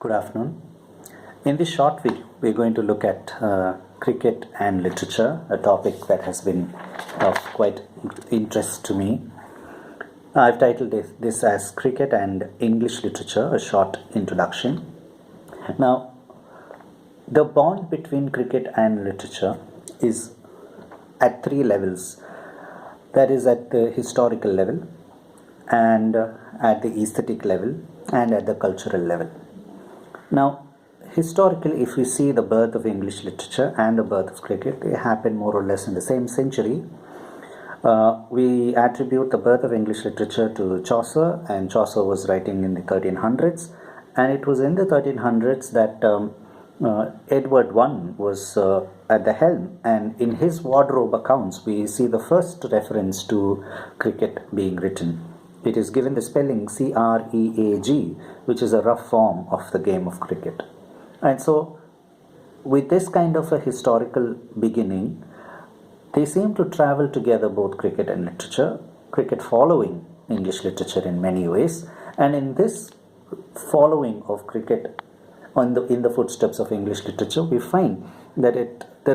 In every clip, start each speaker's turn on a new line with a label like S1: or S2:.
S1: Good afternoon. In this short video, we're going to look at cricket and literature, a topic that has been of quite interest to me. I've titled this as Cricket and English Literature, a short introduction. Now, the bond between cricket and literature is at three levels. That is at the historical level, and at the aesthetic level, and at the cultural level. Now, historically, if we see the birth of English literature and the birth of cricket, they happen more or less in the same century. We attribute the birth of English literature to Chaucer, and Chaucer was writing in the 1300s, and it was in the 1300s that Edward I was at the helm, and in his wardrobe accounts we see the first reference to cricket being written. It is given the spelling C-R-E-A-G, which is a rough form of the game of cricket. And so, with this kind of a historical beginning, they seem to travel together, both cricket and literature, cricket following English literature in many ways, and in this following of cricket in the footsteps of English literature, we find that the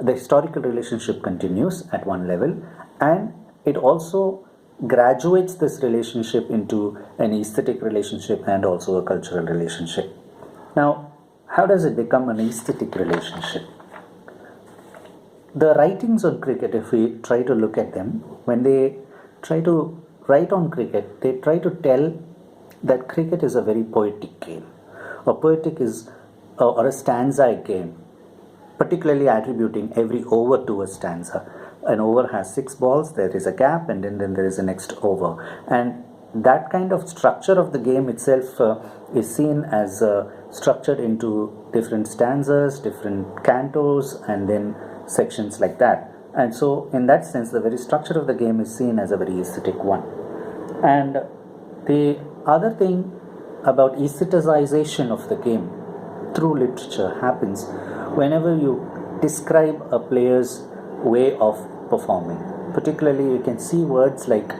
S1: historical relationship continues at one level, and it also graduates this relationship into an aesthetic relationship and also a cultural relationship. Now, how does it become an aesthetic relationship? The writings on cricket, if we try to look at them, when they try to write on cricket, they try to tell that cricket is a very poetic game. A stanza game, particularly attributing every over to a stanza. An over has 6 balls, there is a gap, and then there is a next over. And that kind of structure of the game itself is seen as structured into different stanzas, different cantos, and then sections like that. And so, in that sense, the very structure of the game is seen as a very aesthetic one. And the other thing about aestheticization of the game through literature happens whenever you describe a player's way of performing. Particularly, you can see words like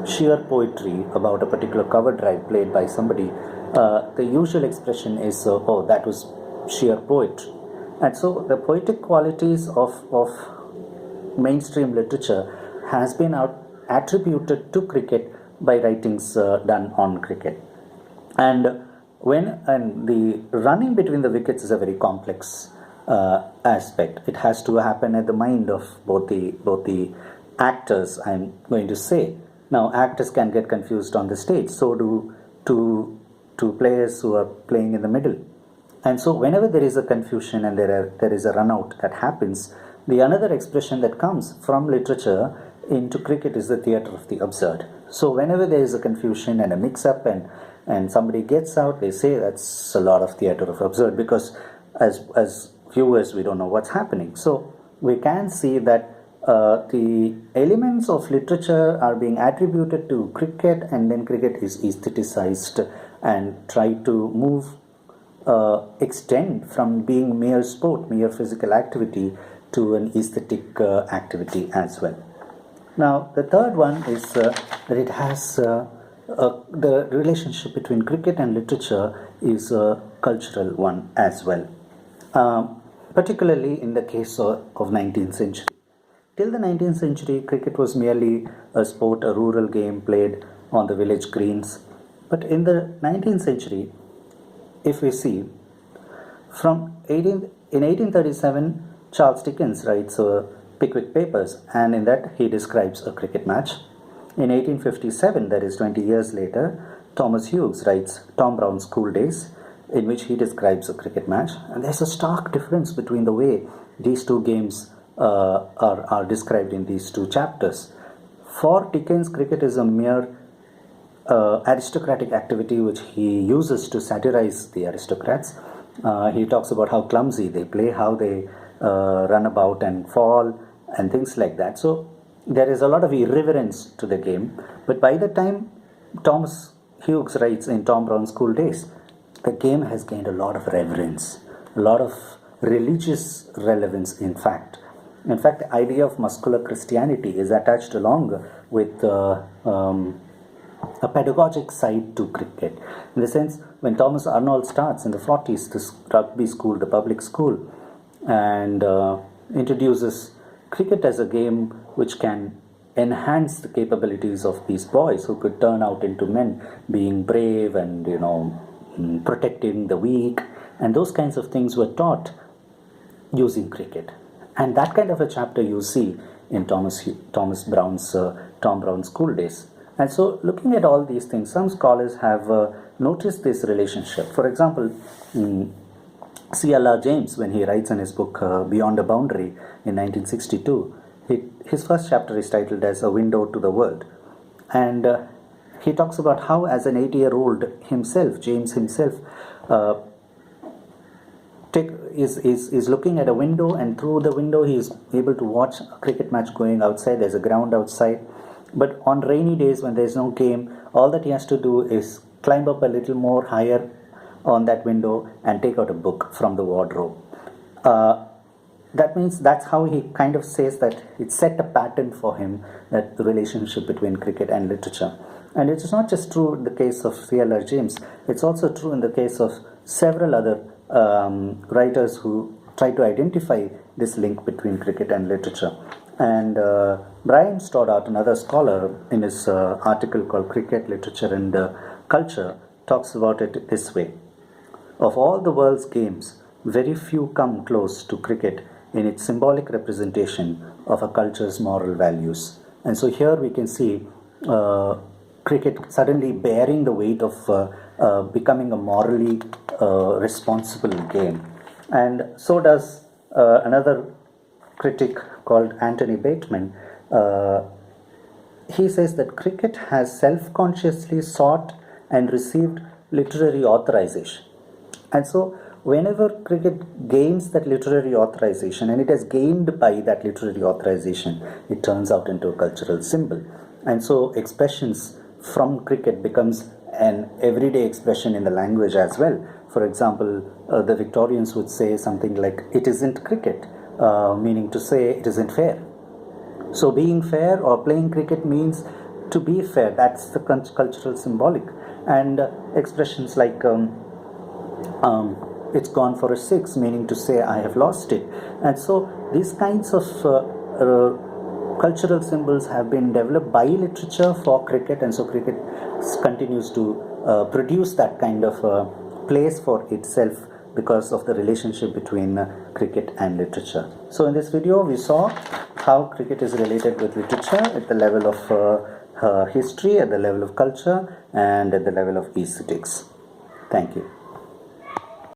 S1: sheer poetry about a particular cover drive played by somebody. The usual expression is, oh, that was sheer poetry. And so the poetic qualities of mainstream literature has been attributed to cricket by writings done on cricket. And the running between the wickets is a very complex aspect. It has to happen at the mind of both the actors, I'm going to say. Now, actors can get confused on the stage, so do two players who are playing in the middle. And so whenever there is a confusion and there is a run out that happens, the another expression that comes from literature into cricket is the theatre of the absurd. So whenever there is a confusion and a mix-up and somebody gets out, they say that's a lot of theatre of absurd, because as viewers, we don't know what's happening. So we can see that the elements of literature are being attributed to cricket, and then cricket is aestheticized and try to extend from being mere sport, mere physical activity, to an aesthetic activity as well. Now, the third one is that it has the relationship between cricket and literature is a cultural one as well. Particularly in the case of 19th century. Till the 19th century, cricket was merely a sport, a rural game played on the village greens. But in the 19th century, if we see, in 1837, Charles Dickens writes Pickwick Papers, and in that he describes a cricket match. In 1857, that is 20 years later, Thomas Hughes writes Tom Brown's School Days, in which he describes a cricket match. And there's a stark difference between the way these two games are described in these two chapters. For Dickens, cricket is a mere aristocratic activity which he uses to satirize the aristocrats. He talks about how clumsy they play, how they run about and fall, and things like that. So there is a lot of irreverence to the game. But by the time Thomas Hughes writes in Tom Brown's School Days, the game has gained a lot of reverence, a lot of religious relevance, in fact. In fact, the idea of muscular Christianity is attached along with a pedagogic side to cricket. In the sense, when Thomas Arnold starts in the 40s this rugby school, the public school, and introduces cricket as a game which can enhance the capabilities of these boys who could turn out into men, being brave and protecting the weak, and those kinds of things were taught using cricket. And that kind of a chapter you see in Thomas Brown's Tom Brown School Days. And so, looking at all these things, some scholars have noticed this relationship. For example, C.L.R. James, when he writes in his book Beyond a Boundary in 1962, his first chapter is titled as A Window to the World. And he talks about how, as an 8-year-old himself, James himself, is looking at a window, and through the window he is able to watch a cricket match going outside. There's a ground outside. But on rainy days when there's no game, all that he has to do is climb up a little more higher on that window and take out a book from the wardrobe. That means that's how he kind of says that it set a pattern for him, that the relationship between cricket and literature. And it is not just true in the case of C.L.R. James, it's also true in the case of several other writers who try to identify this link between cricket and literature. And Brian Stoddart, another scholar, in his article called Cricket, Literature and Culture, talks about it this way. Of all the world's games, very few come close to cricket in its symbolic representation of a culture's moral values. And so here we can see cricket suddenly bearing the weight of becoming a morally responsible game. And so does another critic called Anthony Bateman. He says that cricket has self-consciously sought and received literary authorization. And so whenever cricket gains that literary authorization, and it has gained by that literary authorization, it turns out into a cultural symbol. And so expressions from cricket becomes an everyday expression in the language as well. For example, the Victorians would say something like, it isn't cricket, meaning to say it isn't fair. So being fair or playing cricket means to be fair. That's the cultural symbolic. And expressions like it's gone for a 6, meaning to say I have lost it. And so these kinds of cultural symbols have been developed by literature for cricket, and so cricket continues to produce that kind of place for itself because of the relationship between cricket and literature. So in this video we saw how cricket is related with literature at the level of history, at the level of culture, and at the level of aesthetics. Thank you.